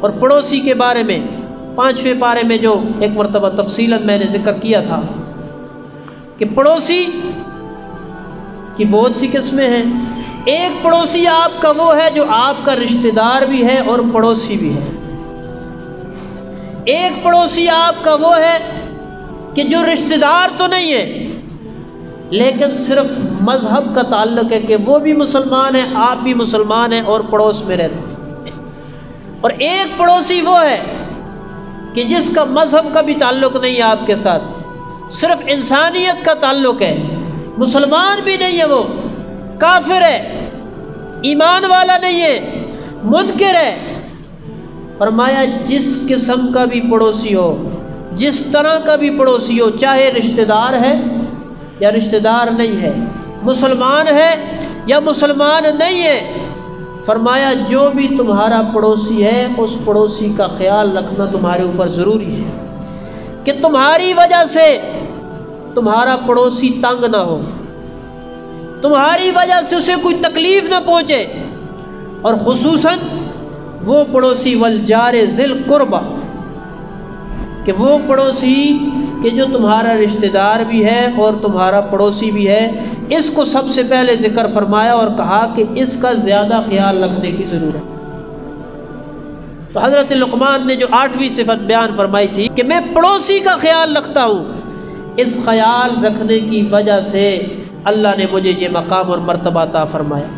और पड़ोसी के बारे में 5वें पारे में जो एक मरतबा तफसीलन मैंने जिक्र किया था कि पड़ोसी की बहुत सी किस्में हैं। एक पड़ोसी आपका वो है जो आपका रिश्तेदार भी है और पड़ोसी भी है। एक पड़ोसी आपका वो है कि जो रिश्तेदार तो नहीं है लेकिन सिर्फ मज़हब का ताल्लुक़ है कि वो भी मुसलमान है, आप भी मुसलमान हैं और पड़ोस में रहते हैं। और एक पड़ोसी वो है कि जिसका मज़हब का भी ताल्लुक़ नहीं है आपके साथ, सिर्फ इंसानियत का ताल्लुक़ है, मुसलमान भी नहीं है, वो काफिर है, ईमान वाला नहीं है, मुनकिर है। फरमाया जिस किस्म का भी पड़ोसी हो, जिस तरह का भी पड़ोसी हो, चाहे रिश्तेदार है या रिश्तेदार नहीं है, मुसलमान है या मुसलमान नहीं है, फरमाया जो भी तुम्हारा पड़ोसी है उस पड़ोसी का ख्याल रखना तुम्हारे ऊपर ज़रूरी है कि तुम्हारी वजह से तुम्हारा पड़ोसी तंग ना हो, तुम्हारी वजह से उसे कोई तकलीफ़ ना पहुँचे। और खुसूसन वो पड़ोसी वल जारे ज़िल कुर्बा, कि वो पड़ोसी कि जो तुम्हारा रिश्तेदार भी है और तुम्हारा पड़ोसी भी है, इसको सबसे पहले ज़िक्र फरमाया और कहा कि इसका ज़्यादा ख्याल रखने की ज़रूरत है। तो हज़रत लुक़मान ने जो 8वीं सिफत बयान फरमाई थी कि मैं पड़ोसी का ख्याल रखता हूँ, इस ख्याल रखने की वजह से अल्लाह ने मुझे ये मकाम और मर्तबा अता फरमाया।